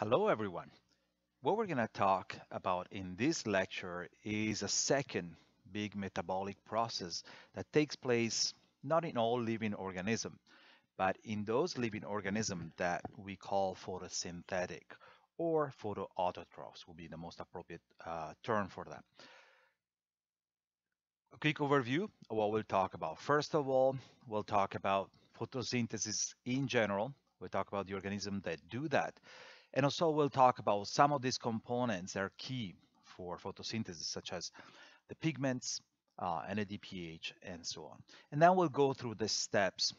Hello, everyone. What we're going to talk about in this lecture is a second big metabolic process that takes place not in all living organisms, but in those living organisms that we call photosynthetic or photoautotrophs will be the most appropriate term for that. A quick overview of what we'll talk about. First of all, we'll talk about photosynthesis in general. We'll talk about the organisms that do that. And also we'll talk about some of these components that are key for photosynthesis, such as the pigments, NADPH, and so on. And then we'll go through the steps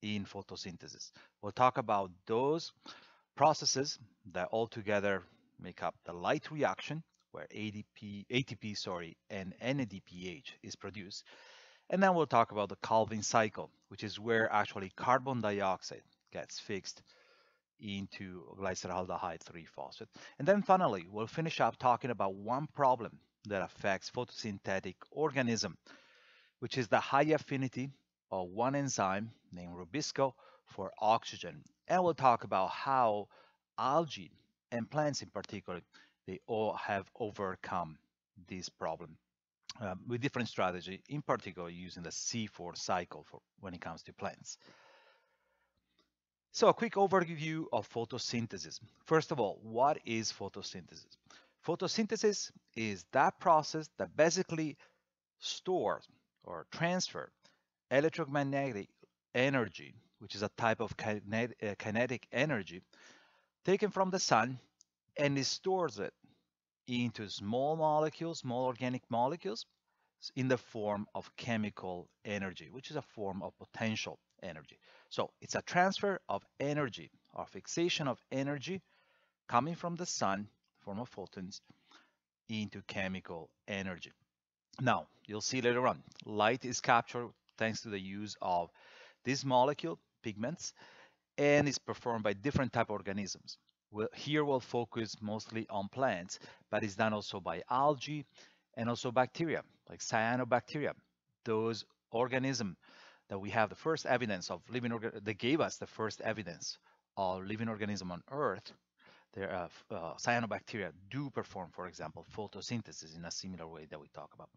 in photosynthesis. We'll talk about those processes that altogether make up the light reaction, where ATP, and NADPH is produced. And then we'll talk about the Calvin cycle, which is where actually carbon dioxide gets fixed into glyceraldehyde 3-phosphate. And then finally, we'll finish up talking about one problem that affects photosynthetic organism, which is the high affinity of one enzyme named rubisco for oxygen. And we'll talk about how algae and plants in particular, they all have overcome this problem with different strategy, in particular using the C4 cycle for when it comes to plants. So a quick overview of photosynthesis. First of all, what is photosynthesis? Photosynthesis is that process that basically stores or transfers electromagnetic energy, which is a type of kinetic energy, taken from the sun, and it stores it into small molecules, small organic molecules, in the form of chemical energy, which is a form of potential energy. So it's a transfer of energy, or fixation of energy coming from the sun, form of photons, into chemical energy. Now, you'll see later on, light is captured thanks to the use of this molecule, pigments, and is performed by different type of organisms. Here we'll focus mostly on plants, but it's done also by algae and also bacteria, like cyanobacteria. Those organisms that we have the first evidence of living that gave us the first evidence of living organism on Earth, their cyanobacteria do perform, for example, photosynthesis in a similar way that we talk about.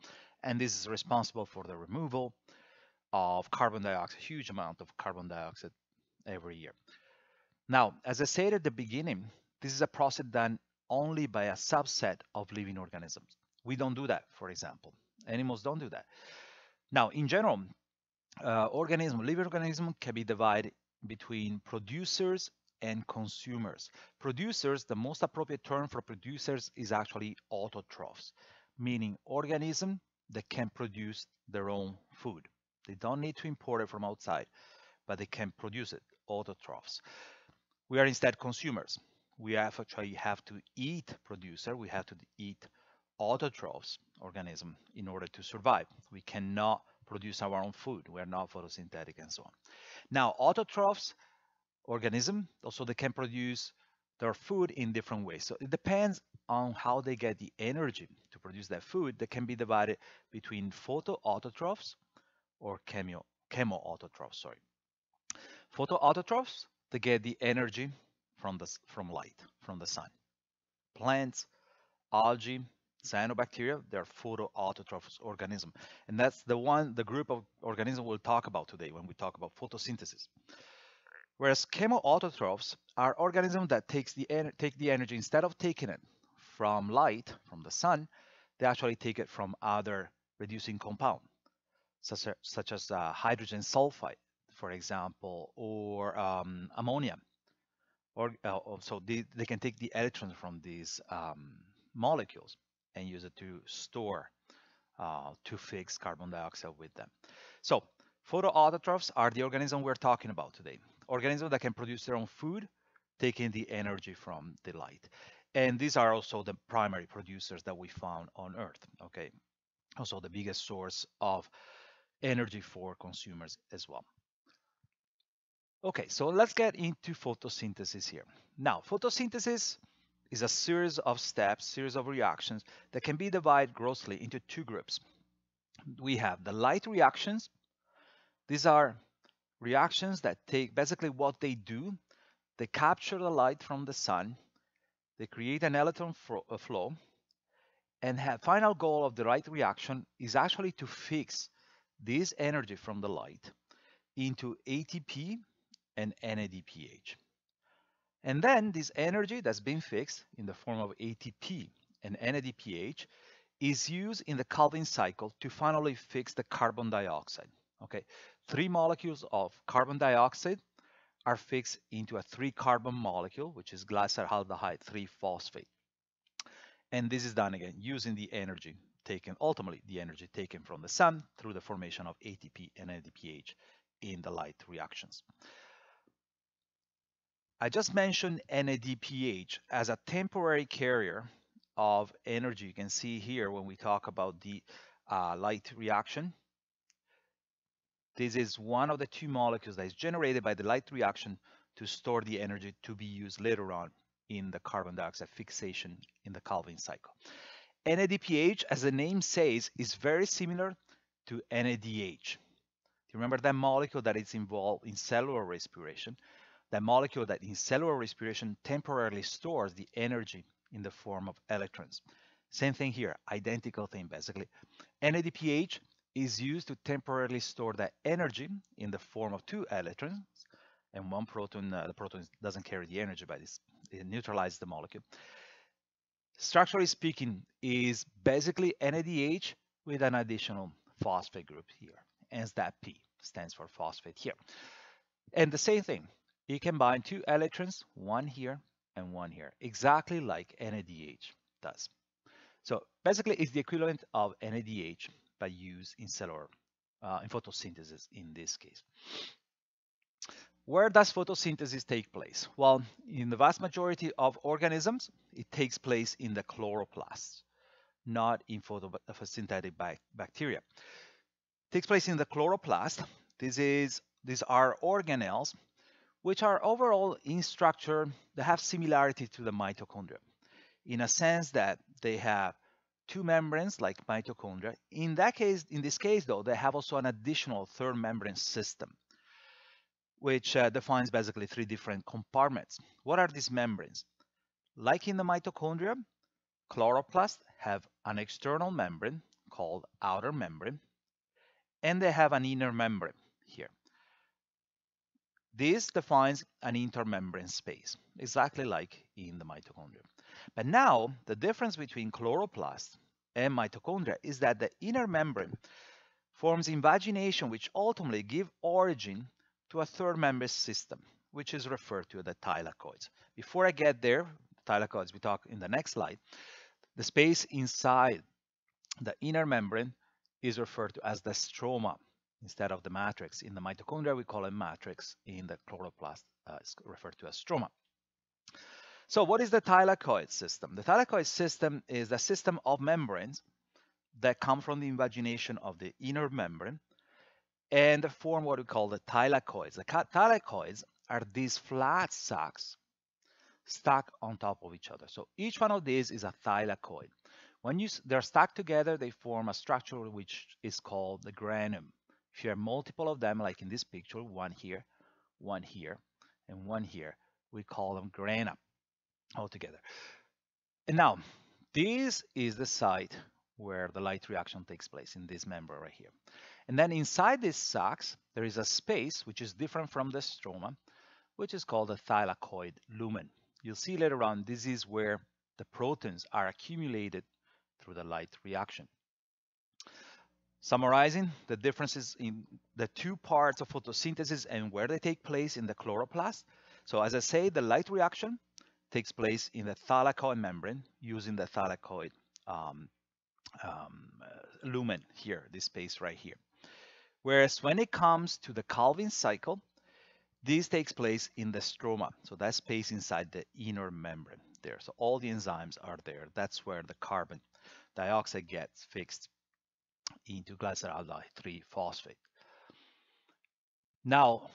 And this is responsible for the removal of carbon dioxide, huge amount of carbon dioxide every year. Now, as I said at the beginning, this is a process done only by a subset of living organisms. We don't do that, for example. Animals don't do that. Now, in general, living organisms can be divided between producers and consumers. Producers, the most appropriate term for producers is actually autotrophs, meaning organisms that can produce their own food. They don't need to import it from outside, but they can produce it, autotrophs. We are instead consumers. We actually have to eat producer, we have to eat autotrophs, organism, in order to survive. We cannot produce our own food. We are not photosynthetic and so on. Now, autotrophs, organism, also they can produce their food in different ways. So it depends on how they get the energy to produce that food. That can be divided between photoautotrophs or chemoautotrophs. Photoautotrophs, they get the energy from light, from the sun. Plants, algae, cyanobacteria, they're photoautotrophs organisms. And that's the group of organisms we'll talk about today when we talk about photosynthesis. Whereas chemoautotrophs are organisms that take the energy, instead of taking it from light, from the sun, they actually take it from other reducing compound, such as hydrogen sulfide, for example, or ammonia. So they can take the electrons from these molecules and use it to store, to fix carbon dioxide with them. So photoautotrophs are the organisms we're talking about today. Organisms that can produce their own food, taking the energy from the light. And these are also the primary producers that we found on Earth, okay? Also the biggest source of energy for consumers as well. Okay, so let's get into photosynthesis here. Now, photosynthesis is a series of steps, series of reactions that can be divided grossly into two groups. We have the light reactions. These are reactions that take basically what they do. They capture the light from the sun they create an electron flow, and the final goal of the light reaction is actually to fix this energy from the light into ATP and NADPH. And then this energy that's been fixed in the form of ATP and NADPH is used in the Calvin cycle to finally fix the carbon dioxide. Okay, 3 molecules of carbon dioxide are fixed into a 3-carbon molecule, which is glyceraldehyde 3-phosphate. And this is done again using the energy taken, ultimately the energy taken from the sun through the formation of ATP and NADPH in the light reactions. I just mentioned NADPH as a temporary carrier of energy. You can see here when we talk about the light reaction. This is one of the 2 molecules that is generated by the light reaction to store the energy to be used later on in the carbon dioxide fixation in the Calvin cycle. NADPH, as the name says, is very similar to NADH. You remember that molecule that is involved in cellular respiration? That molecule that in cellular respiration temporarily stores the energy in the form of electrons. Same thing here, identical thing basically. NADPH is used to temporarily store that energy in the form of 2 electrons and 1 proton. The proton doesn't carry the energy, but it neutralizes the molecule. Structurally speaking, is basically NADH with an additional phosphate group here, hence that P stands for phosphate here. And the same thing, it can bind 2 electrons, 1 here and 1 here, exactly like NADH does. So basically, it's the equivalent of NADH but used in cellular, in photosynthesis in this case. Where does photosynthesis take place? Well, in the vast majority of organisms, it takes place in the chloroplasts, not in photosynthetic bacteria. It takes place in the chloroplast. These are organelles which are overall in structure that have similarity to the mitochondria, in a sense that they have 2 membranes like mitochondria. In this case though, they have also an additional 3rd membrane system, which defines basically 3 different compartments. What are these membranes? Like in the mitochondria, chloroplasts have an external membrane called outer membrane, and they have an inner membrane here. This defines an intermembrane space, exactly like in the mitochondria. But now, the difference between chloroplasts and mitochondria is that the inner membrane forms invagination, which ultimately give origin to a 3rd membrane system, which is referred to as the thylakoids. Before I get there, thylakoids we talk in the next slide, the space inside the inner membrane is referred to as the stroma instead of the matrix. In the mitochondria, we call it matrix. In the chloroplast, it's referred to as stroma. So what is the thylakoid system? The thylakoid system is the system of membranes that come from the invagination of the inner membrane and form what we call the thylakoids. The thylakoids are these flat sacs stacked on top of each other. So each one of these is a thylakoid. When they're stacked together, they form a structure which is called the granum. If you have multiple of them, like in this picture, 1 here, 1 here, and 1 here, we call them grana altogether. And now, this is the site where the light reaction takes place, in this membrane right here. And then inside these sacs, there is a space which is different from the stroma, which is called the thylakoid lumen. You'll see later on, this is where the protons are accumulated through the light reaction. Summarizing the differences in the 2 parts of photosynthesis and where they take place in the chloroplast. So as I say, the light reaction takes place in the thylakoid membrane using the thylakoid lumen here, this space right here. Whereas when it comes to the Calvin cycle, this takes place in the stroma, so that space inside the inner membrane there. So all the enzymes are there. That's where the carbon dioxide gets fixed into glyceraldehyde 3-phosphate. Now,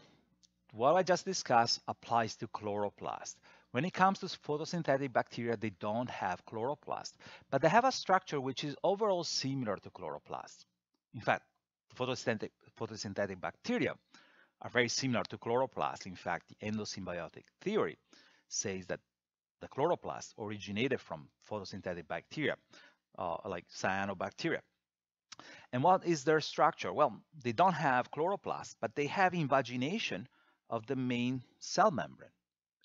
what I just discussed applies to chloroplast. When it comes to photosynthetic bacteria, they don't have chloroplast, but they have a structure which is overall similar to chloroplast. In fact, photosynthetic bacteria are very similar to chloroplast. In fact, the endosymbiotic theory says that the chloroplast originated from photosynthetic bacteria, like cyanobacteria. And what is their structure? Well, they don't have chloroplast, but they have invagination of the main cell membrane,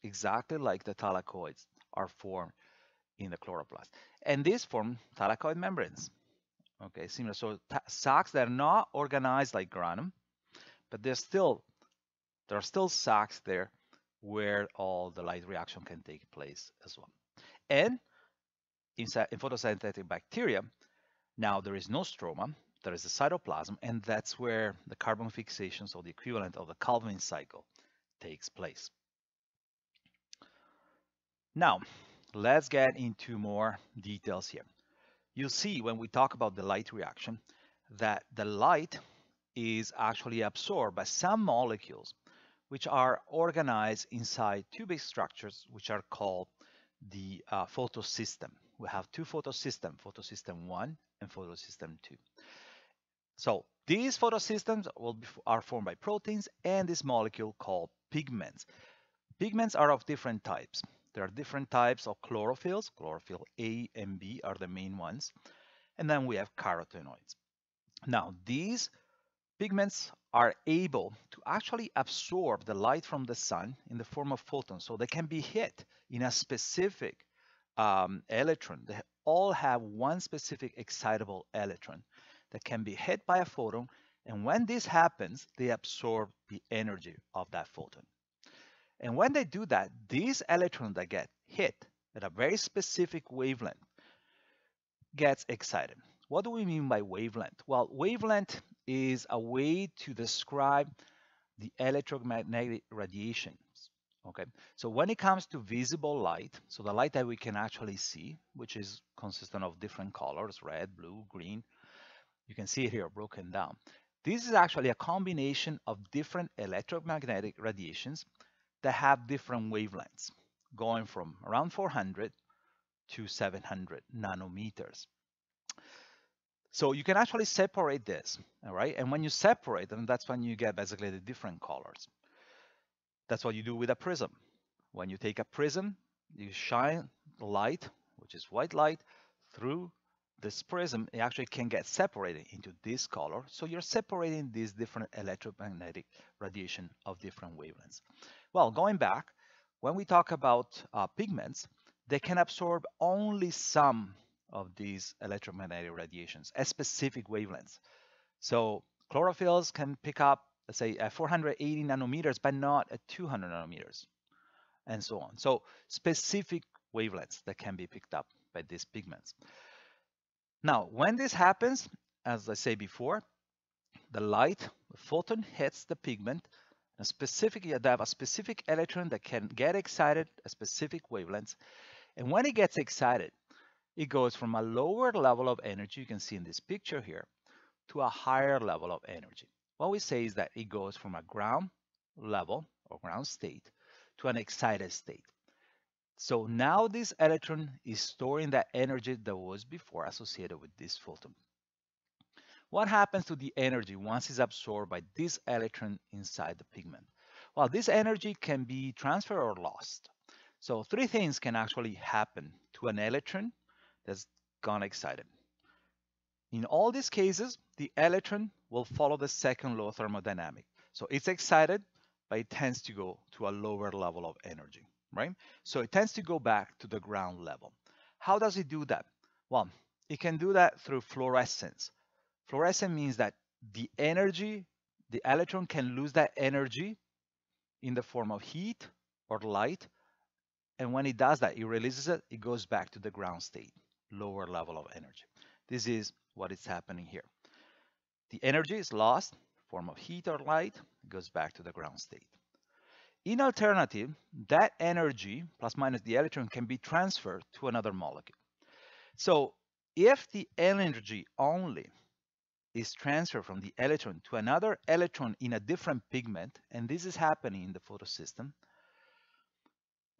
exactly like the thylakoids are formed in the chloroplast. And these form thylakoid membranes. Okay, similar. So sacs that are not organized like granum, but there are still sacs there where all the light reaction can take place as well. And in photosynthetic bacteria, now there is no stroma, there is the cytoplasm, and that's where the carbon fixation, so the equivalent of the Calvin cycle, takes place. Now, let's get into more details here. You'll see when we talk about the light reaction that the light is actually absorbed by some molecules which are organized inside two big structures which are called the photosystem. We have two photosystems, photosystem 1 and photosystem 2. So these photosystems are formed by proteins and this molecule called pigments. Pigments are of different types. There are different types of chlorophylls. Chlorophyll A and B are the main ones. And then we have carotenoids. Now, these pigments are able to actually absorb the light from the sun in the form of photons. So they can be hit in a specific electron. They all have one specific excitable electron that can be hit by a photon. And when this happens, they absorb the energy of that photon. And when they do that, these electrons that get hit at a very specific wavelength gets excited. What do we mean by wavelength? Well, wavelength is a way to describe the electromagnetic radiations. Okay, so when it comes to visible light, so the light that we can actually see, which is consistent of different colors, red, blue, green, you can see it here broken down. This is actually a combination of different electromagnetic radiations that have different wavelengths, going from around 400 to 700 nanometers. So you can actually separate this, all right? And when you separate them, that's when you get basically the different colors. That's what you do with a prism. When you take a prism, you shine the light, which is white light, through this prism. It actually can get separated into this color. So you're separating these different electromagnetic radiation of different wavelengths. Well, going back, when we talk about pigments, they can absorb only some of these electromagnetic radiations at specific wavelengths. So chlorophylls can pick up, let's say, at 480 nanometers, but not at 200 nanometers, and so on. So specific wavelengths that can be picked up by these pigments. Now, when this happens, as I said before, the light, the photon hits the pigment, and specifically, they have a specific electron that can get excited at specific wavelengths. And when it gets excited, it goes from a lower level of energy, you can see in this picture here, to a higher level of energy. What we say is that it goes from a ground level or ground state to an excited state. So now this electron is storing that energy that was before associated with this photon. What happens to the energy once it's absorbed by this electron inside the pigment? Well, this energy can be transferred or lost. So three things can actually happen to an electron that's gone excited. In all these cases, the electron will follow the second law of thermodynamics. So it's excited, but it tends to go to a lower level of energy, right? So it tends to go back to the ground level. How does it do that? Well, it can do that through fluorescence. Fluorescence means that the energy, the electron can lose that energy in the form of heat or light. And when it does that, it releases it, it goes back to the ground state, lower level of energy. This is what is happening here. The energy is lost, form of heat or light, goes back to the ground state. In alternative, that energy, plus minus the electron, can be transferred to another molecule. So if the energy only is transferred from the electron to another electron in a different pigment, and this is happening in the photosystem,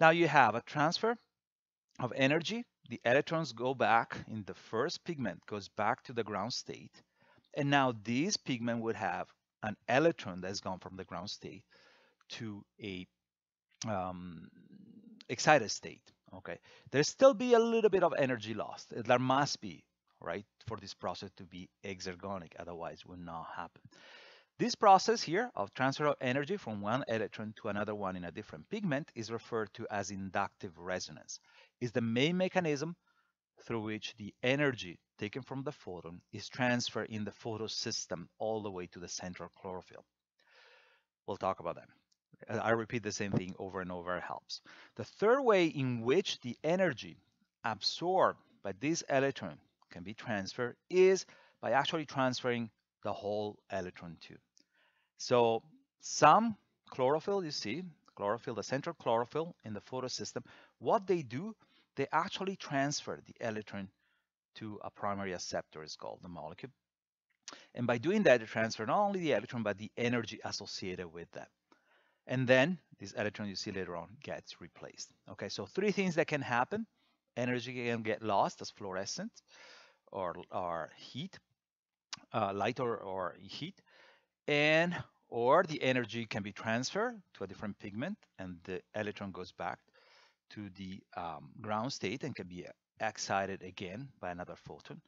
now you have a transfer of energy. The electrons go back in the first pigment, goes back to the ground state. And now this pigment would have an electron that's gone from the ground state to a excited state. Okay, there still be a little bit of energy lost. There must be, right, for this process to be exergonic, otherwise it will not happen. This process here of transfer of energy from one electron to another one in a different pigment is referred to as inductive resonance. It's the main mechanism through which the energy taken from the photon is transferred in the photosystem all the way to the central chlorophyll. We'll talk about that. I repeat the same thing over and over, it helps. The third way in which the energy absorbed by this electron can be transferred is by actually transferring the whole electron too. So some chlorophyll, you see, chlorophyll, the central chlorophyll in the photosystem, what they do, they actually transfer the electron to a primary acceptor, is called the molecule. And by doing that, they transfer not only the electron, but the energy associated with that. And then this electron you see later on gets replaced. Okay, so three things that can happen. Energy can get lost as fluorescent or heat, light or heat, and or the energy can be transferred to a different pigment and the electron goes back to the ground state and can be excited again by another photon,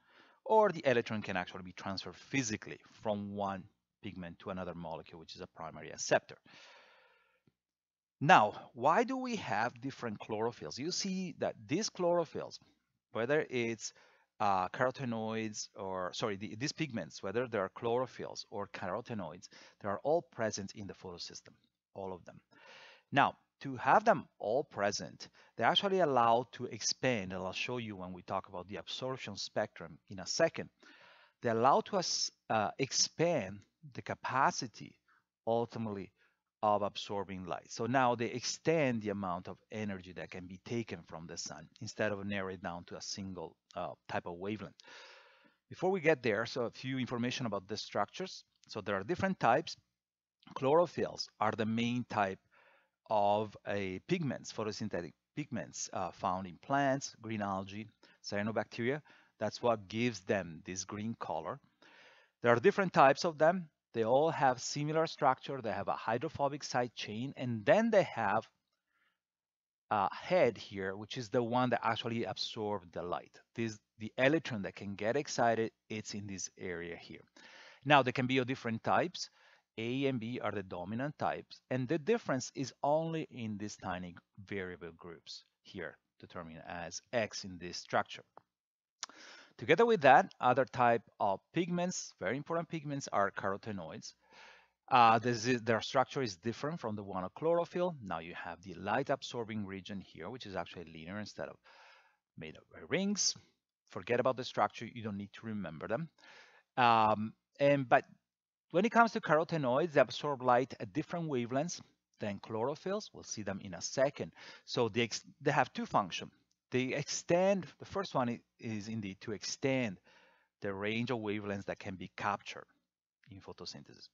or the electron can actually be transferred physically from one pigment to another molecule, which is a primary acceptor. Now, why do we have different chlorophylls? You see that these chlorophylls, whether it's carotenoids or, sorry, these pigments, whether they are chlorophylls or carotenoids, they are all present in the photosystem, all of them. Now, to have them all present, they're actually allowed to expand, and I'll show you when we talk about the absorption spectrum in a second. They allow to us expand the capacity, ultimately, of absorbing light. So now they extend the amount of energy that can be taken from the sun instead of narrow it down to a single type of wavelength. Before we get there, so a few information about the structures. So there are different types. Chlorophylls are the main type of pigments, photosynthetic pigments found in plants, green algae, cyanobacteria. That's what gives them this green color. There are different types of them. They all have similar structure. They have a hydrophobic side chain, and then they have a head here, which is the one that actually absorbs the light. The electron that can get excited, it's in this area here. Now, there can be of different types. A and B are the dominant types, and the difference is only in these tiny variable groups here, determined as X in this structure. Together with that, other type of pigments, very important pigments, are carotenoids. Their structure is different from the one of chlorophyll. Now you have the light-absorbing region here, which is actually linear instead of made of rings. Forget about the structure; you don't need to remember them. But when it comes to carotenoids, they absorb light at different wavelengths than chlorophylls. We'll see them in a second. So they have two functions. They extend, the first one is indeed to extend the range of wavelengths that can be captured in photosynthesis.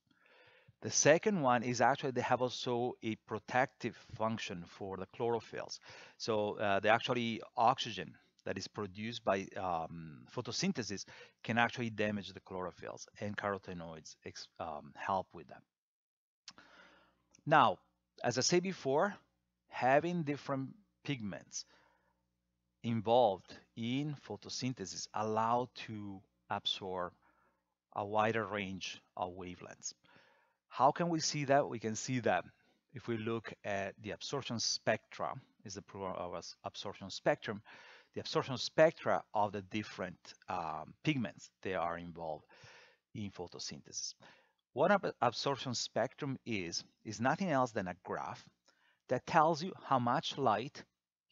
The second one is actually they have also a protective function for the chlorophylls. So the actually oxygen that is produced by photosynthesis can actually damage the chlorophylls, and carotenoids help with that. Now, as I said before, having different pigments involved in photosynthesis allow to absorb a wider range of wavelengths. How can we see that? We can see that if we look at the absorption spectra, is the plural of absorption spectrum, the absorption spectra of the different pigments they are involved in photosynthesis. What an absorption spectrum is nothing else than a graph that tells you how much light,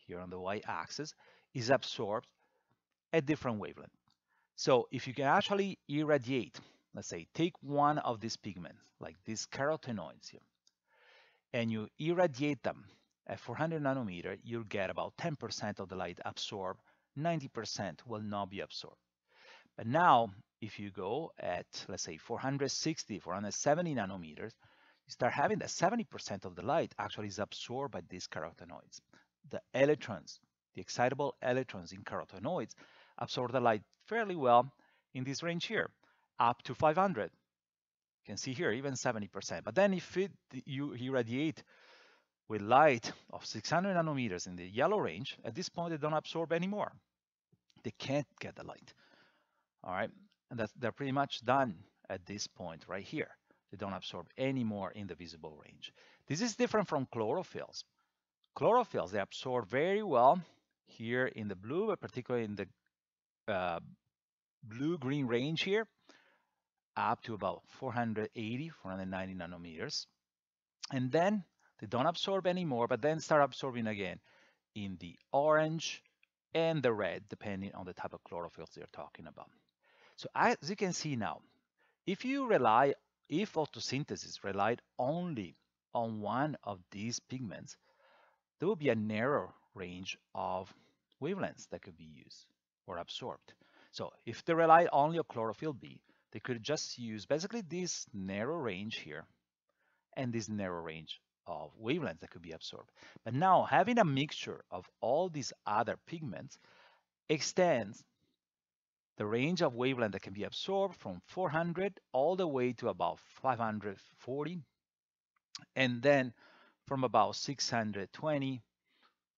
here on the y-axis, is absorbed at different wavelengths. So if you can actually irradiate, let's say, take one of these pigments, like these carotenoids here, and you irradiate them at 400 nanometer, you'll get about 10% of the light absorbed, 90% will not be absorbed. But now, if you go at, let's say, 460, 470 nanometers, you start having that 70% of the light actually is absorbed by these carotenoids. The electrons, the excitable electrons in carotenoids absorb the light fairly well in this range here, up to 500. You can see here even 70%. But then if you irradiate with light of 600 nanometers in the yellow range, at this point they don't absorb anymore. They can't get the light. All right, and they're pretty much done at this point right here. They don't absorb any more in the visible range. This is different from chlorophylls. Chlorophylls, they absorb very well here in the blue, but particularly in the blue-green range here, up to about 480, 490 nanometers. And then they don't absorb anymore, but then start absorbing again in the orange and the red, depending on the type of chlorophylls they're talking about. So as you can see now, if photosynthesis relied only on one of these pigments, there will be a narrow range of wavelengths that could be used or absorbed. So if they rely only on chlorophyll B, they could just use basically this narrow range here and this narrow range of wavelengths that could be absorbed. But now having a mixture of all these other pigments extends the range of wavelength that can be absorbed from 400 all the way to about 540, and then from about 620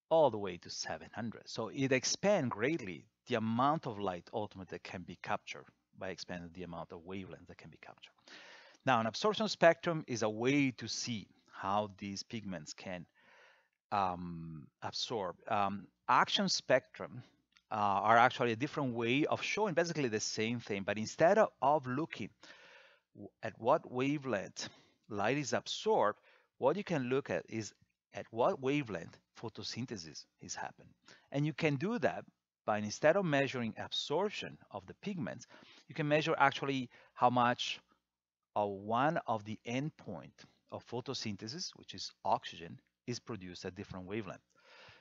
all the way to 700. So it expands greatly the amount of light ultimately that can be captured by expanding the amount of wavelength that can be captured. Now, an absorption spectrum is a way to see how these pigments can absorb. Action spectrum are actually a different way of showing basically the same thing, but instead of looking at what wavelength light is absorbed, what you can look at is at what wavelength photosynthesis is happening. And you can do that by, instead of measuring absorption of the pigments, you can measure actually how much of one of the endpoint of photosynthesis, which is oxygen, is produced at different wavelengths.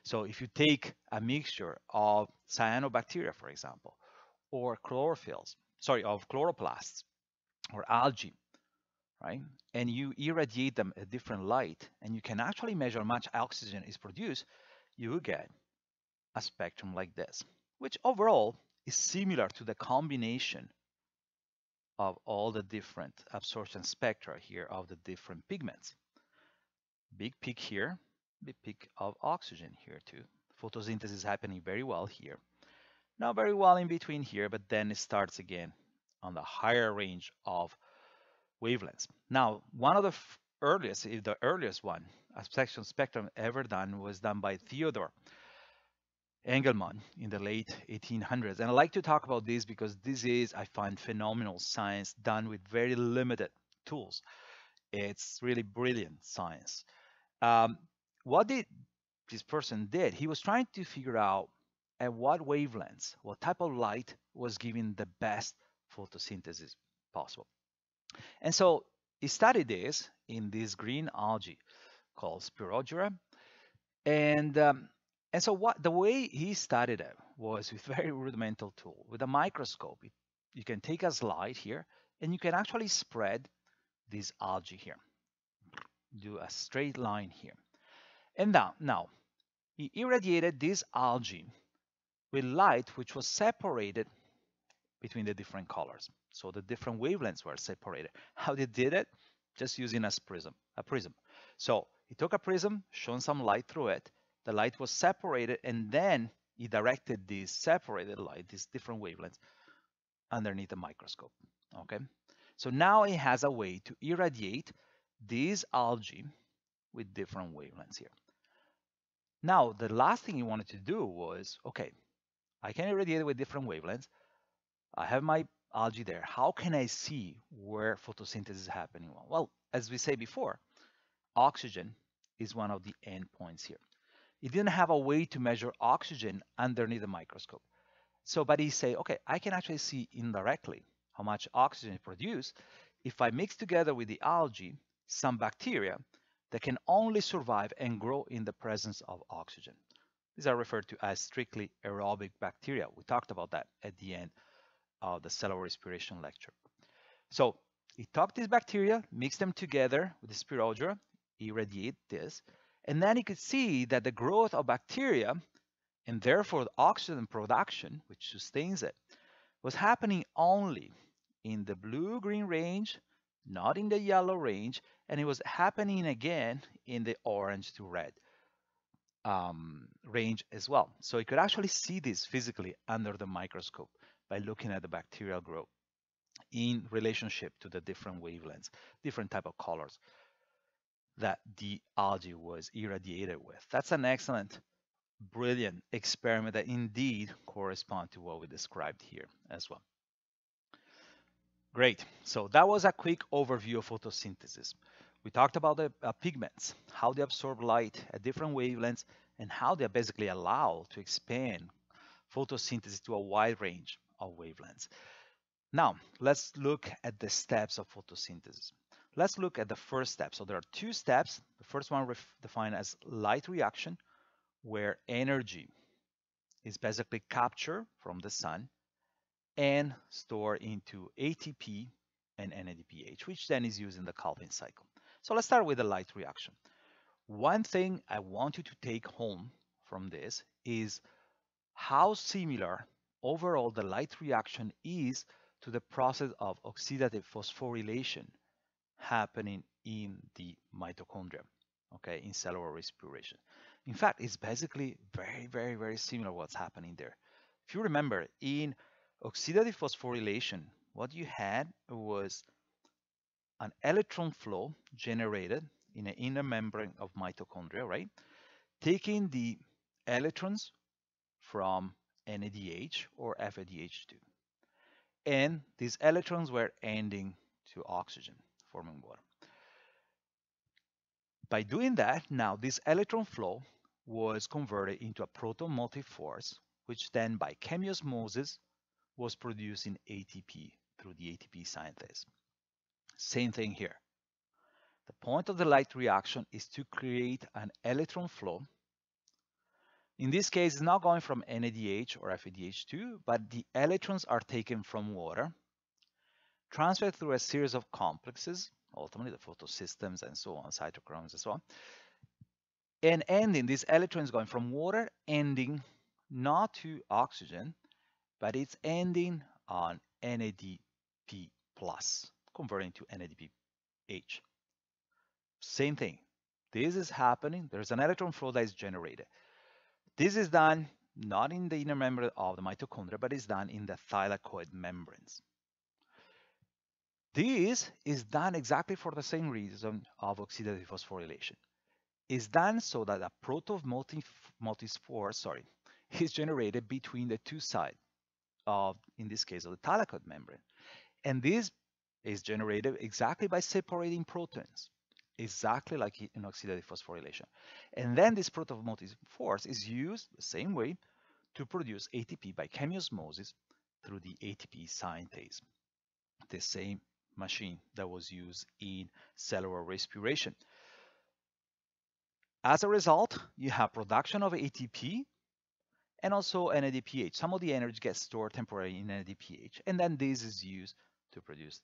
So if you take a mixture of cyanobacteria, for example, or of chloroplasts or algae, right? And you irradiate them at different light, and you can actually measure how much oxygen is produced, you will get a spectrum like this, which overall is similar to the combination of all the different absorption spectra here of the different pigments. Big peak here, big peak of oxygen here too. Photosynthesis is happening very well here. Not very well in between here, but then it starts again on the higher range of wavelengths. Now, one of the earliest, if the earliest one, absorption spectrum ever done was done by Theodor Engelmann in the late 1800s. And I like to talk about this because this is, I find, phenomenal science done with very limited tools. It's really brilliant science. What this person did, he was trying to figure out at what wavelengths, what type of light was giving the best photosynthesis possible. And so he studied this in this green algae called Spirogyra. And so the way he studied it was with very rudimental tool. With a microscope, you can take a slide here, and you can actually spread this algae here. Do a straight line here. And now he irradiated this algae with light which was separated between the different colors. So the different wavelengths were separated. How they did it? Just using a prism. So he took a prism, shone some light through it. The light was separated, and then he directed this separated light, these different wavelengths, underneath the microscope. Okay. So now he has a way to irradiate these algae with different wavelengths here. Now, the last thing he wanted to do was, okay, I can irradiate it with different wavelengths. I have my algae there. How can I see where photosynthesis is happening? Well, as we said before, oxygen is one of the endpoints here. He didn't have a way to measure oxygen underneath the microscope. But he said, okay, I can actually see indirectly how much oxygen is produced if I mix together with the algae some bacteria that can only survive and grow in the presence of oxygen. These are referred to as strictly aerobic bacteria. We talked about that at the end of the cellular respiration lecture. So he took these bacteria, mixed them together with the Spirogyra, irradiate this, and then he could see that the growth of bacteria, and therefore the oxygen production, which sustains it, was happening only in the blue-green range, not in the yellow range, and it was happening again in the orange to red range as well. So you could actually see this physically under the microscope by looking at the bacterial growth in relationship to the different wavelengths, different type of colors that the algae was irradiated with. That's an excellent, brilliant experiment that indeed correspond to what we described here as well. Great. So that was a quick overview of photosynthesis. We talked about the pigments, how they absorb light at different wavelengths, and how they basically allow to expand photosynthesis to a wide range of wavelengths. Now, let's look at the steps of photosynthesis. Let's look at the first step. So there are two steps. The first one defined as light reaction, where energy is basically captured from the sun and stored into ATP and NADPH, which then is used in the Calvin cycle. So let's start with the light reaction. One thing I want you to take home from this is how similar overall the light reaction is to the process of oxidative phosphorylation happening in the mitochondria, okay, in cellular respiration. In fact, it's basically very similar what's happening there. If you remember, in oxidative phosphorylation, what you had was an electron flow generated in the inner membrane of mitochondria, right? Taking the electrons from NADH or FADH2. And these electrons were ending to oxygen, forming water. By doing that, now this electron flow was converted into a proton motive force, which then by chemiosmosis was producing ATP through the ATP synthase. Same thing here. The point of the light reaction is to create an electron flow. In this case, it's not going from NADH or FADH2, but the electrons are taken from water, transferred through a series of complexes, ultimately the photosystems and so on, cytochromes and so on, and ending, this electron is going from water, ending not to oxygen, but it's ending on NADP+, converting to NADPH. Same thing. This is happening. There's an electron flow that is generated. This is done not in the inner membrane of the mitochondria, but is done in the thylakoid membranes. This is done exactly for the same reason of oxidative phosphorylation. It's done so that a proton motive force, is generated between the two sides of, in this case, of the thylakoid membrane. And this is generated exactly by separating protons, exactly like in oxidative phosphorylation. And then this proton motive force is used the same way to produce ATP by chemiosmosis through the ATP synthase, the same machine that was used in cellular respiration. As a result, you have production of ATP and also NADPH. Some of the energy gets stored temporarily in NADPH, and then this is used to produce,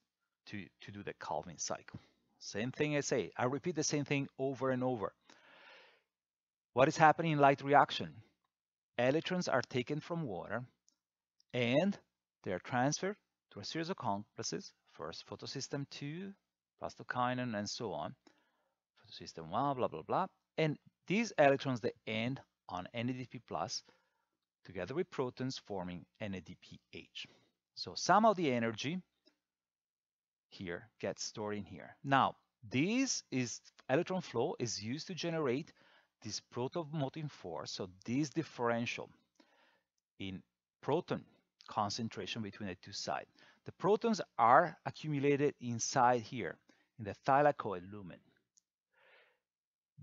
to do the Calvin cycle. Same thing I say. I repeat the same thing over and over. What is happening in light reaction? Electrons are taken from water and they are transferred to a series of complexes. First, photosystem 2, plastokinin, and so on. Photosystem 1, blah, blah, blah. And these electrons, they end on NADP+, together with protons forming NADPH. So some of the energy here gets stored in here. Now, this is electron flow is used to generate this proton motive force. So this differential in proton concentration between the two sides. The protons are accumulated inside here in the thylakoid lumen.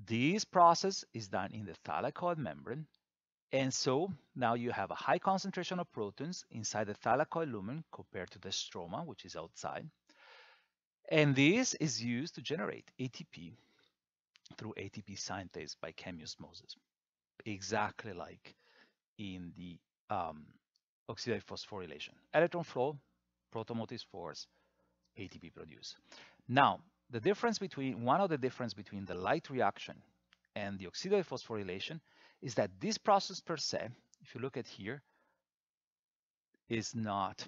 This process is done in the thylakoid membrane. And so now you have a high concentration of protons inside the thylakoid lumen compared to the stroma, which is outside. And this is used to generate ATP through ATP synthase by chemiosmosis, exactly like in the oxidative phosphorylation. Electron flow, proton motive force, ATP produced. Now, the difference between, one of the difference between the light reaction and the oxidative phosphorylation is that this process per se, if you look at here, is not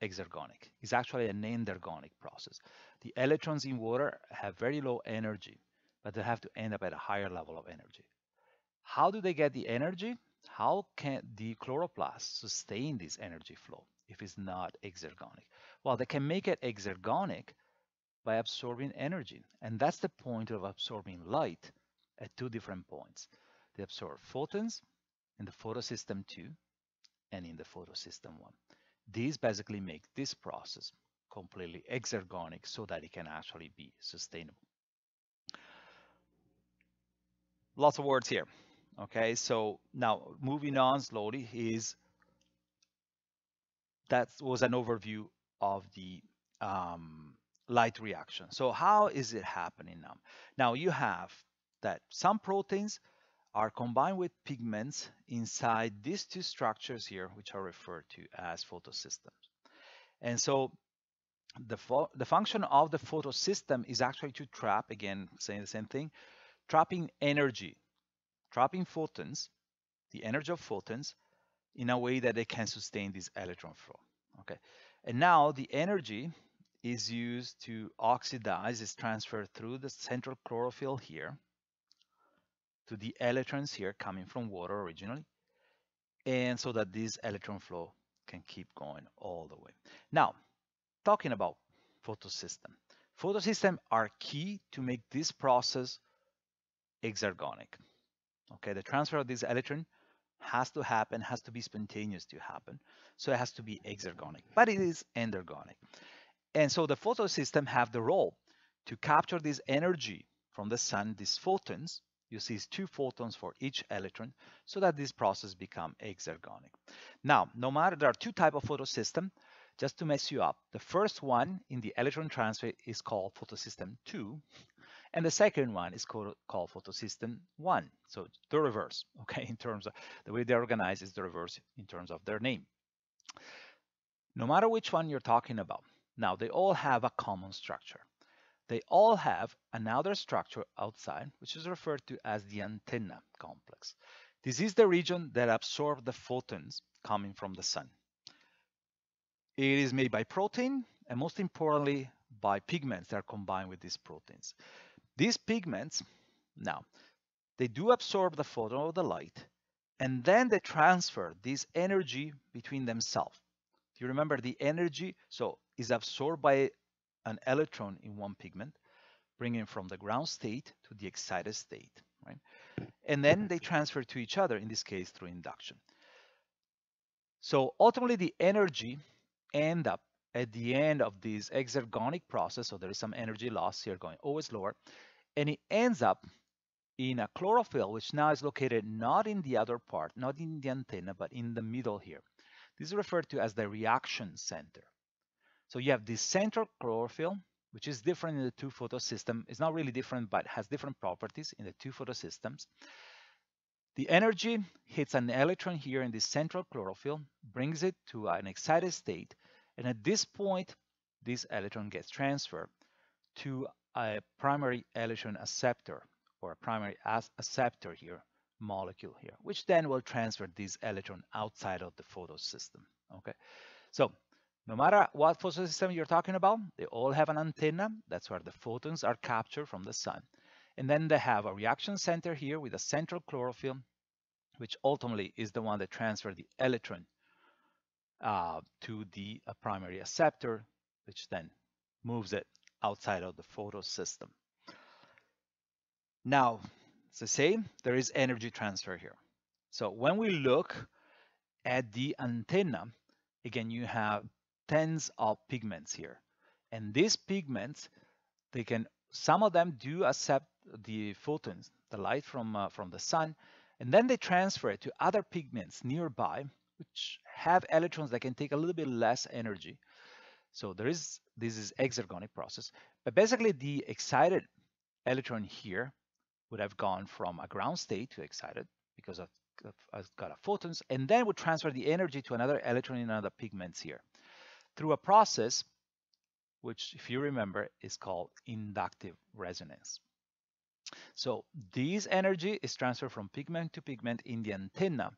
exergonic. It's actually an endergonic process. The electrons in water have very low energy, but they have to end up at a higher level of energy. How do they get the energy? How can the chloroplast sustain this energy flow if it's not exergonic? Well, they can make it exergonic by absorbing energy. And that's the point of absorbing light at two different points. They absorb photons in the photosystem 2 and in the photosystem 1. These basically make this process completely exergonic so that it can actually be sustainable. Lots of words here. Okay, so now moving on slowly that was an overview of the light reaction. So how is it happening now? Now you have that some proteins are combined with pigments inside these two structures here, which are referred to as photosystems. And so the function of the photosystem is actually to trap, again, saying the same thing, trapping energy, trapping photons, the energy of photons, in a way that they can sustain this electron flow. Okay, and now the energy is used to oxidize, is transferred through the central chlorophyll here to the electrons here coming from water originally, and so that this electron flow can keep going all the way. Now, talking about photosystem. Photosystems are key to make this process exergonic. Okay, the transfer of this electron has to happen, has to be spontaneous to happen. So it has to be exergonic, but it is endergonic. And so the photosystem have the role to capture this energy from the sun, these photons. You see 2 photons for each electron, so that this process become exergonic. Now, no matter, there are 2 types of photosystem. Just to mess you up, the first one in the electron transfer is called photosystem 2, and the second one is called photosystem 1. So the reverse, okay, in terms of the way they're organized is the reverse in terms of their name. No matter which one you're talking about, now they all have a common structure. They all have another structure outside, which is referred to as the antenna complex. This is the region that absorbs the photons coming from the sun. It is made by protein, and most importantly, by pigments that are combined with these proteins. These pigments, now, they do absorb the photon of the light, and then they transfer this energy between themselves. Do you remember the energy? So is absorbed by an electron in one pigment, bringing from the ground state to the excited state, right? And then they transfer to each other, in this case through induction. So ultimately the energy end up at the end of this exergonic process, so there is some energy loss here going always lower, and it ends up in a chlorophyll, which now is located not in the other part, not in the antenna, but in the middle here. This is referred to as the reaction center. So you have this central chlorophyll, which is different in the 2 photosystems. It's not really different, but has different properties in the 2 photosystems. The energy hits an electron here in this central chlorophyll, brings it to an excited state, and at this point, this electron gets transferred to a primary electron acceptor, or a primary acceptor here, molecule here, which then will transfer this electron outside of the photosystem. Okay, so no matter what photosystem you're talking about, they all have an antenna. That's where the photons are captured from the sun. And then they have a reaction center here with a central chlorophyll, which ultimately is the one that transfers the electron to the primary acceptor, which then moves it outside of the photosystem. Now, as I say, there is energy transfer here. So when we look at the antenna, again, you have tens of pigments here. And these pigments, some of them do accept the photons, the light from the sun, and then they transfer it to other pigments nearby, which have electrons that can take a little bit less energy. So this is exergonic process. But basically, the excited electron here would have gone from a ground state to excited because I've got a photons, and then would transfer the energy to another electron in another pigments here through a process which, if you remember, is called inductive resonance. So this energy is transferred from pigment to pigment in the antenna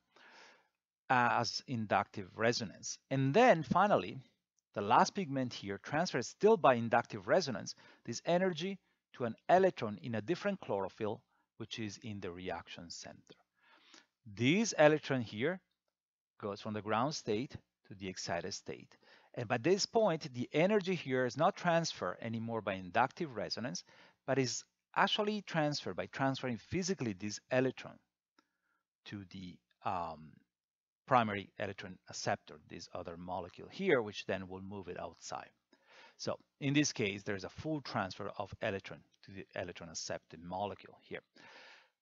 as inductive resonance. And then finally, the last pigment here transfers still by inductive resonance this energy to an electron in a different chlorophyll, which is in the reaction center. This electron here goes from the ground state to the excited state. And by this point, the energy here is not transferred anymore by inductive resonance, but is actually transferred by transferring physically this electron to the primary electron acceptor, this other molecule here, which then will move it outside. So in this case, there's a full transfer of electron to the electron accepting molecule here.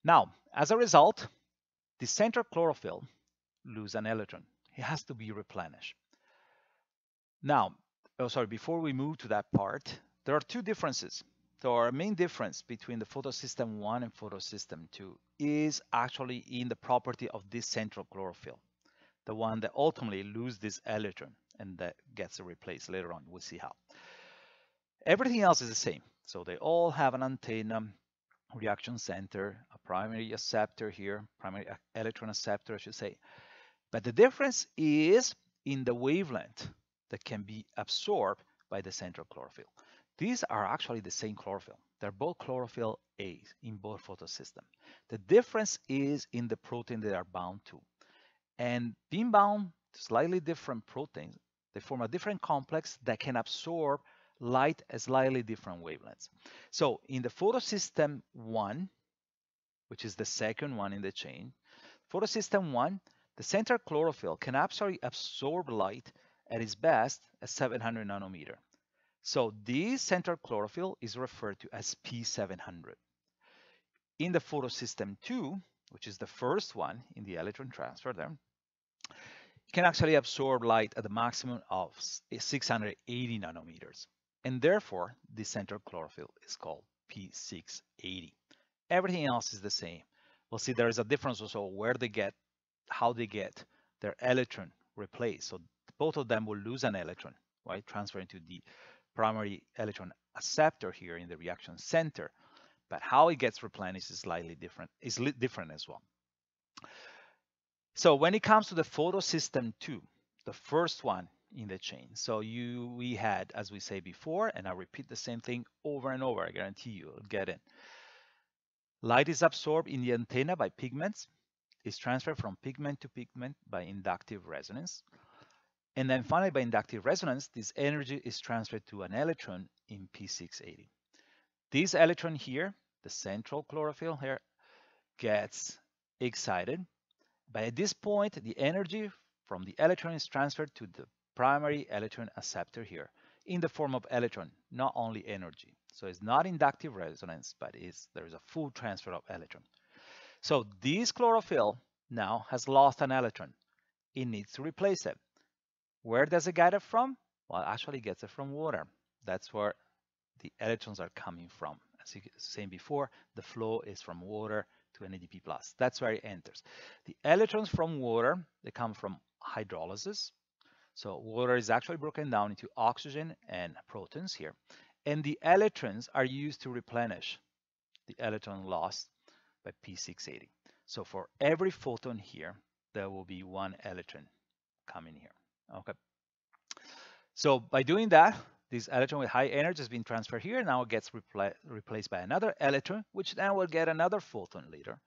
Now, as a result, the central chlorophyll lose an electron. It has to be replenished. Now, before we move to that part, there are two differences. So our main difference between the photosystem 1 and photosystem 2 is actually in the property of this central chlorophyll, the one that ultimately loses this electron and that gets replaced later on. We'll see how. Everything else is the same. So they all have an antenna, reaction center, a primary acceptor here, primary electron acceptor, I should say. But the difference is in the wavelength that can be absorbed by the central chlorophyll. These are actually the same chlorophyll. They're both chlorophyll A in both photosystems. The difference is in the protein they are bound to. And being bound to slightly different proteins, they form a different complex that can absorb light at slightly different wavelengths. So in the photosystem 1, which is the second one in the chain, photosystem 1, the central chlorophyll can actually absorb light at its best at 700 nanometer. So this central chlorophyll is referred to as P700. In the photosystem 2, which is the first one in the electron transfer there, it can actually absorb light at the maximum of 680 nanometers. And therefore, the central chlorophyll is called P680. Everything else is the same. We'll see there is a difference also where they get, how they get their electron replaced. So both of them will lose an electron, right? Transferring to the primary electron acceptor here in the reaction center. But how it gets replenished is slightly different, different as well. So when it comes to the photosystem 2, the first one in the chain. So we had, as we say before, and I'll repeat the same thing over and over, I guarantee you'll get it. Light is absorbed in the antenna by pigments. It's transferred from pigment to pigment by inductive resonance. And then finally, by inductive resonance, this energy is transferred to an electron in P680. This electron here, the central chlorophyll here, gets excited. But at this point, the energy from the electron is transferred to the primary electron acceptor here in the form of electron, not only energy. So it's not inductive resonance, but there is a full transfer of electron. So this chlorophyll now has lost an electron. It needs to replace it. Where does it get it from? Well, it actually gets it from water. That's where the electrons are coming from. As you were saying before, the flow is from water to NADP+. That's where it enters. The electrons from water, they come from hydrolysis. So water is actually broken down into oxygen and protons here. And the electrons are used to replenish the electron lost by P680. So for every photon here, there will be one electron coming here. Okay. So by doing that, this electron with high energy has been transferred here. Now it gets replaced by another electron, which then will get another photon later.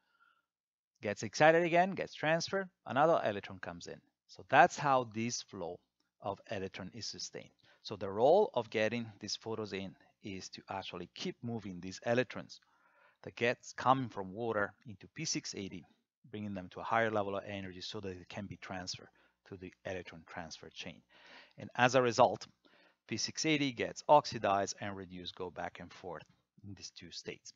Gets excited again, gets transferred, another electron comes in. So that's how this flow of electron is sustained. So the role of getting these photons in is to actually keep moving these electrons that gets coming from water into P680, bringing them to a higher level of energy so that it can be transferred to the electron transfer chain. And as a result, P680 gets oxidized and reduced, go back and forth in these two states.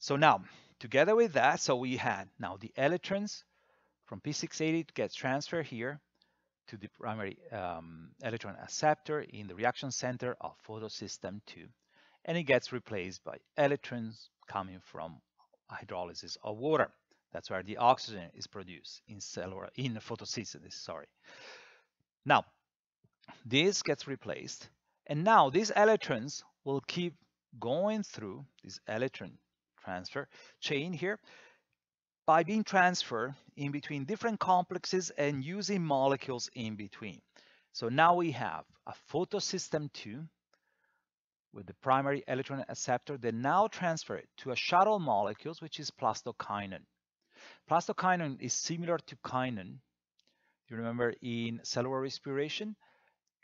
So now, together with that, so we had now the electrons from P680 gets transferred here to the primary electron acceptor in the reaction center of photosystem 2, and it gets replaced by electrons coming from hydrolysis of water. That's where the oxygen is produced in photosynthesis, sorry. Now, this gets replaced, and now these electrons will keep going through this electron transfer chain here by being transferred in between different complexes and using molecules in between. So now we have a photosystem 2 with the primary electron acceptor that now transfer it to a shuttle molecules, which is plastokinin. Plastokinin is similar to kinin. You remember in cellular respiration,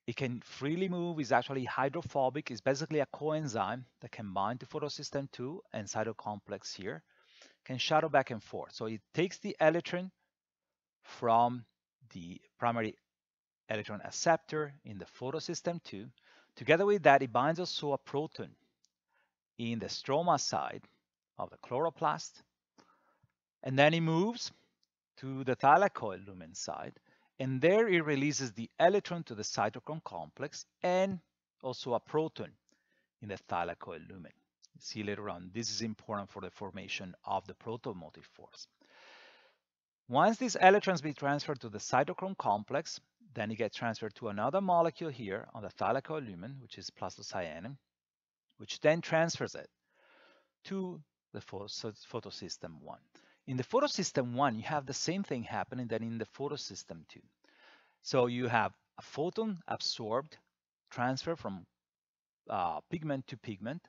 it can freely move, is actually hydrophobic, is basically a coenzyme that can bind to photosystem 2 and cytocomplex here, can shuttle back and forth. So it takes the electron from the primary electron acceptor in the photosystem 2. Together with that, it binds also a proton in the stroma side of the chloroplast, and then it moves to the thylakoid lumen side, and there it releases the electron to the cytochrome complex and also a proton in the thylakoid lumen. See later on, this is important for the formation of the protomotive force. Once these electrons be transferred to the cytochrome complex, then it gets transferred to another molecule here on the thylakoid lumen, which is plastocyanin, which then transfers it to the photosystem 1. In the photosystem 1, you have the same thing happening than in the photosystem 2. So you have a photon absorbed, transfer from pigment to pigment,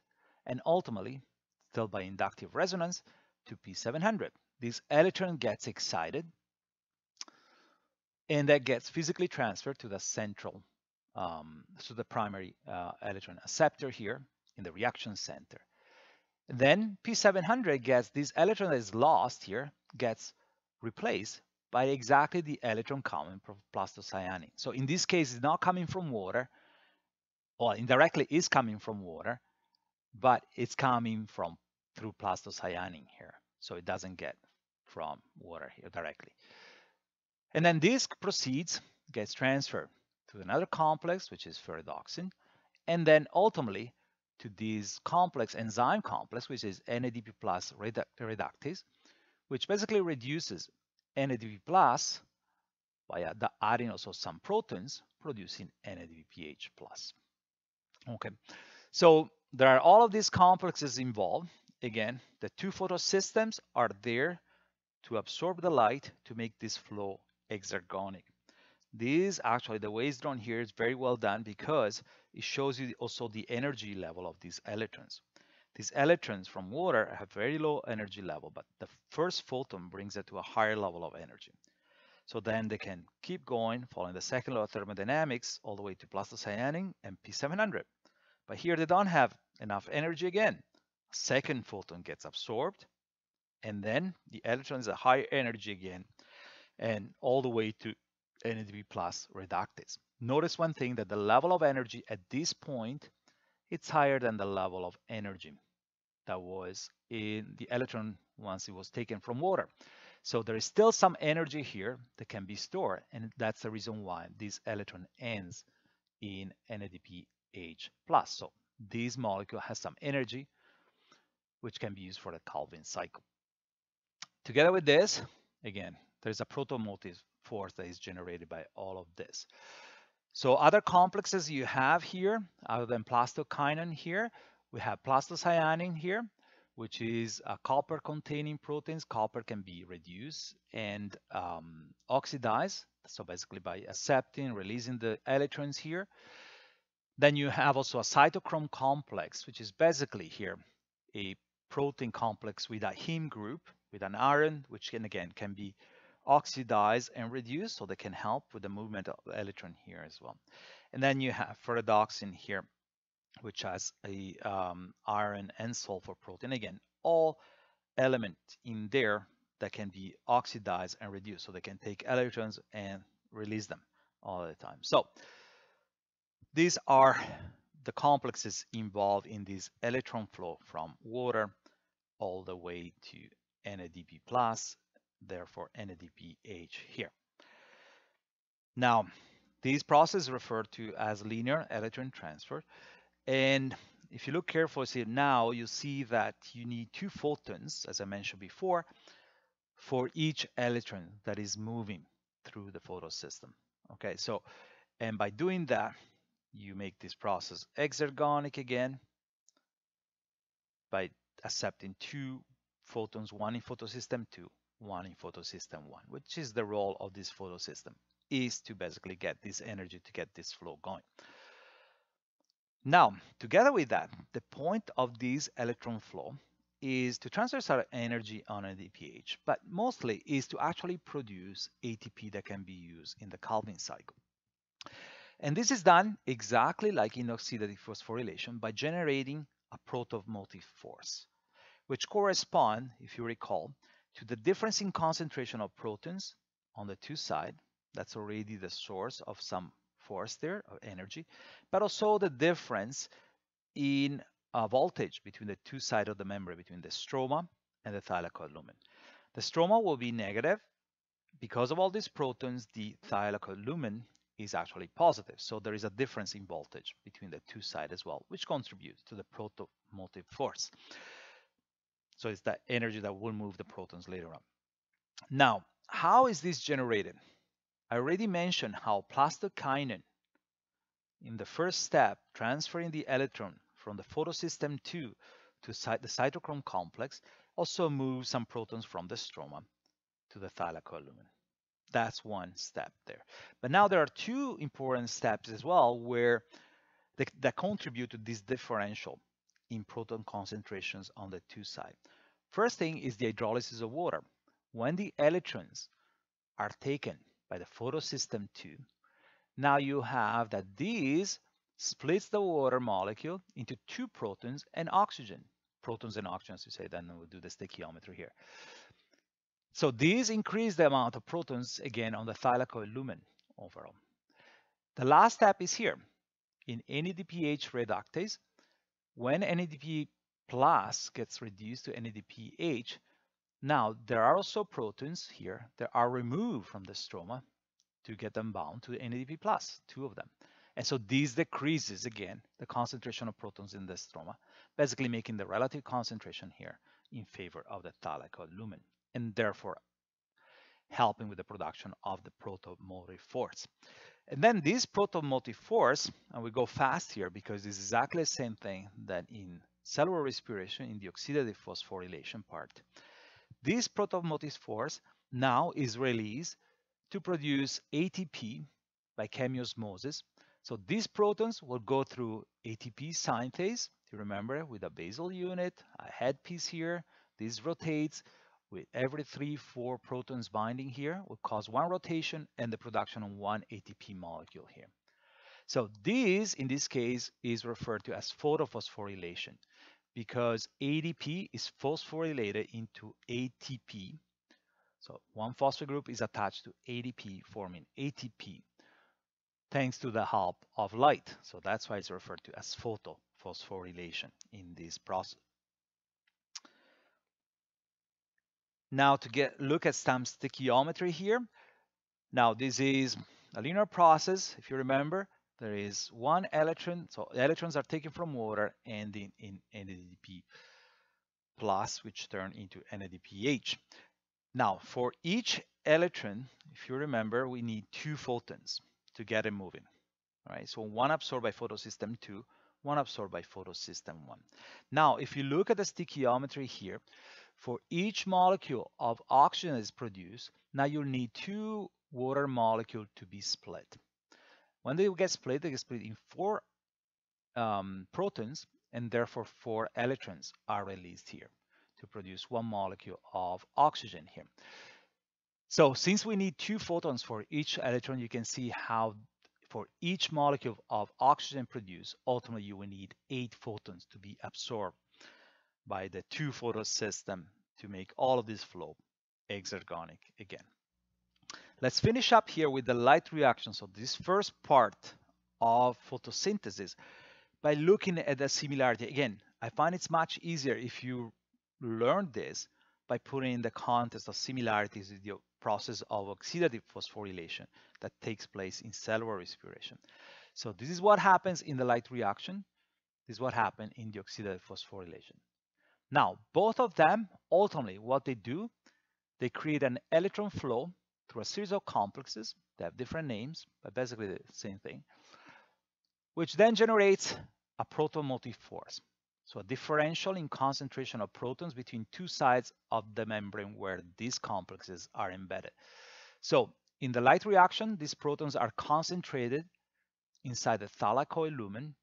and ultimately, still by inductive resonance, to P700. This electron gets excited, and that gets physically transferred to the central, to the primary electron acceptor here in the reaction center. Then P700 gets this electron that is lost here, gets replaced by exactly the electron coming from plastocyanin. So in this case, it's not coming from water, or indirectly is coming from water, but it's coming from through plastocyanin here. So it doesn't get from water here directly. And then this proceeds, gets transferred to another complex, which is ferredoxin, and then ultimately to this complex, enzyme complex, which is NADP plus reductase, which basically reduces NADP plus by adding also some protons, producing NADPH plus. Okay, so there are all of these complexes involved. Again, the two photosystems are there to absorb the light to make this flow exergonic. This actually, the way it's drawn here is very well done because it shows you also the energy level of these electrons. These electrons from water have very low energy level, but the first photon brings it to a higher level of energy. So then they can keep going, following the second law of thermodynamics, all the way to plastocyanin and P700. But here they don't have enough energy again. Second photon gets absorbed, and then the electron is a higher energy again, and all the way to NADP plus reductase. Notice one thing, that the level of energy at this point, it's higher than the level of energy that was in the electron once it was taken from water. So there is still some energy here that can be stored, and that's the reason why this electron ends in NADPH plus. So this molecule has some energy, which can be used for the Calvin cycle. Together with this, again, there's a protomotive force that is generated by all of this. So other complexes you have here, other than plastokinin here, we have plastocyanin here, which is a copper-containing proteins. Copper can be reduced and oxidized, so basically by accepting, releasing the electrons here. Then you have also a cytochrome complex, which is basically here a protein complex with a heme group, with an iron, which can be oxidized and reduced, so they can help with the movement of the electron here as well. And then you have ferredoxin here, which has a iron and sulfur protein. Again, all elements in there that can be oxidized and reduced, so they can take electrons and release them all the time. So these are the complexes involved in this electron flow from water all the way to NADP plus, therefore NADPH here. Now, this process is referred to as linear electron transfer. And if you look carefully see now, you see that you need two photons, as I mentioned before, for each electron that is moving through the photosystem. Okay, so, and by doing that, you make this process exergonic again by accepting two photons, one in photosystem 2, one in photosystem 1, which is the role of this photosystem, is to basically get this energy to get this flow going. Now, together with that, the point of this electron flow is to transfer some energy on NADPH, but mostly is to actually produce ATP that can be used in the Calvin cycle. And this is done exactly like in oxidative phosphorylation by generating a proton-motive force, which correspond, if you recall, to the difference in concentration of protons on the two sides. That's already the source of some force there, of energy, but also the difference in voltage between the two sides of the membrane, between the stroma and the thylakoid lumen. The stroma will be negative. Because of all these protons, the thylakoid lumen is actually positive. So there is a difference in voltage between the two sides as well, which contributes to the proton-motive force. So it's that energy that will move the protons later on. Now, how is this generated? I already mentioned how plastokinin, in the first step, transferring the electron from the photosystem 2 to the cytochrome complex, also moves some protons from the stroma to the thylakoid lumen. That's one step there. But now there are two important steps as well where that contribute to this differential in proton concentrations on the two sides. First thing is the hydrolysis of water. When the electrons are taken by the photosystem 2, now you have that this splits the water molecule into two protons and oxygen. Protons and oxygen, as you say, then we'll do the stoichiometry here. So these increase the amount of protons again on the thylakoid lumen overall. The last step is here. In NADPH reductase, when NADP plus gets reduced to NADPH, now there are also protons here that are removed from the stroma to get them bound to the NADP plus, two of them. And so this decreases again the concentration of protons in the stroma, basically making the relative concentration here in favor of the thylakoid lumen, and therefore helping with the production of the proton-motive force. And then this proton-motive force, and we go fast here because it's exactly the same thing that in cellular respiration in the oxidative phosphorylation part. This proton-motive force now is released to produce ATP by chemiosmosis. So these protons will go through ATP synthase, you remember, with a basal unit, a headpiece here. This rotates with every 3-4 protons binding here, will cause one rotation and the production of one ATP molecule here. So this, in this case, is referred to as photophosphorylation because ADP is phosphorylated into ATP. So one phosphate group is attached to ADP, forming ATP, thanks to the help of light. So that's why it's referred to as photophosphorylation in this process. Now to look at some stoichiometry here. Now this is a linear process. If you remember, there is one electron. So electrons are taken from water and in NADP plus, which turn into NADPH. Now for each electron, if you remember, we need two photons to get it moving. All right, so one absorbed by photosystem 2, one absorbed by photosystem 1. Now, if you look at the stoichiometry here, for each molecule of oxygen that is produced, now you'll need two water molecules to be split. When they get split in 4 protons, and therefore 4 electrons are released here to produce one molecule of oxygen here. So since we need 2 photons for each electron, you can see how for each molecule of oxygen produced, ultimately you will need 8 photons to be absorbed by the 2 photon system to make all of this flow exergonic again. Let's finish up here with the light reaction. So this first part of photosynthesis by looking at the similarity. Again, I find it's much easier if you learn this by putting in the context of similarities with the process of oxidative phosphorylation that takes place in cellular respiration. So this is what happens in the light reaction. This is what happened in the oxidative phosphorylation. Now, both of them, ultimately, what they do, they create an electron flow through a series of complexes. They have different names, but basically the same thing, which then generates a proton-motive force. So a differential in concentration of protons between two sides of the membrane where these complexes are embedded. So in the light reaction, these protons are concentrated inside the thylakoid lumen.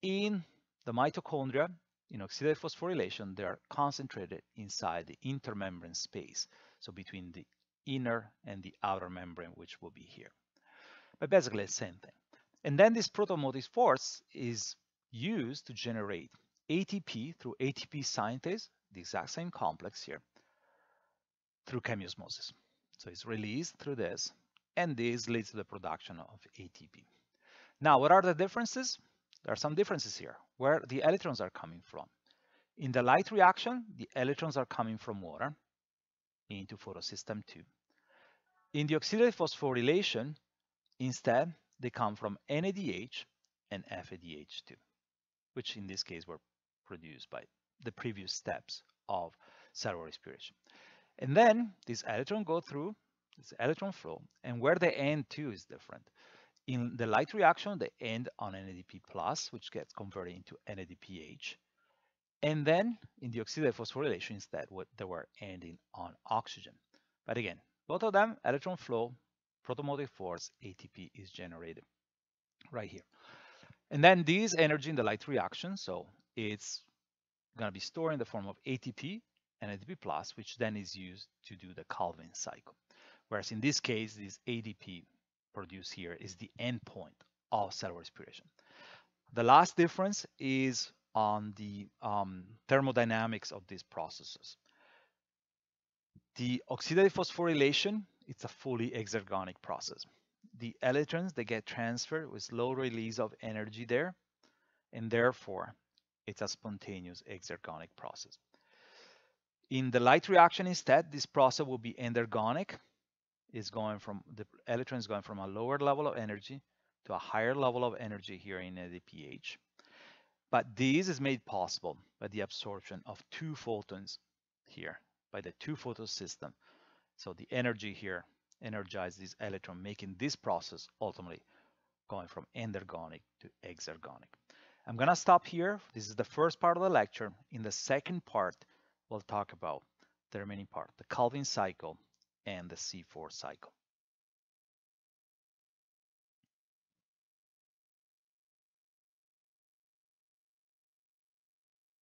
In the mitochondria, in oxidative phosphorylation, they are concentrated inside the intermembrane space, so between the inner and the outer membrane, which will be here. But basically the same thing. And then this protomotive force is used to generate ATP through ATP synthetase, the exact same complex here, through chemiosmosis. So it's released through this, and this leads to the production of ATP. Now, what are the differences? There are some differences here, where the electrons are coming from. In the light reaction, the electrons are coming from water into photosystem 2. In the oxidative phosphorylation, instead, they come from NADH and FADH2, which in this case were produced by the previous steps of cellular respiration. And then these electrons go through this electron flow, and where they end to is different. In the light reaction, they end on NADP+, which gets converted into NADPH. And then in the oxidative phosphorylation, instead, they were ending on oxygen. But again, both of them, electron flow, protomotive force, ATP is generated right here. And then this energy in the light reaction, so it's going to be stored in the form of ATP and ATP+, which then is used to do the Calvin cycle. Whereas in this case, this ADP produced here is the endpoint of cellular respiration. The last difference is on the thermodynamics of these processes. The oxidative phosphorylation, it's a fully exergonic process. The electrons, they get transferred with low release of energy there, and therefore it's a spontaneous exergonic process. In the light reaction instead, this process will be endergonic. Is going from the electrons going from a lower level of energy to a higher level of energy here in NADPH. But this is made possible by the absorption of two photons here, by the two-photon system. So the energy here energizes this electron, making this process ultimately going from endergonic to exergonic. I'm going to stop here. This is the first part of the lecture. In the second part, we'll talk about the remaining part, the Calvin cycle and the C4 cycle.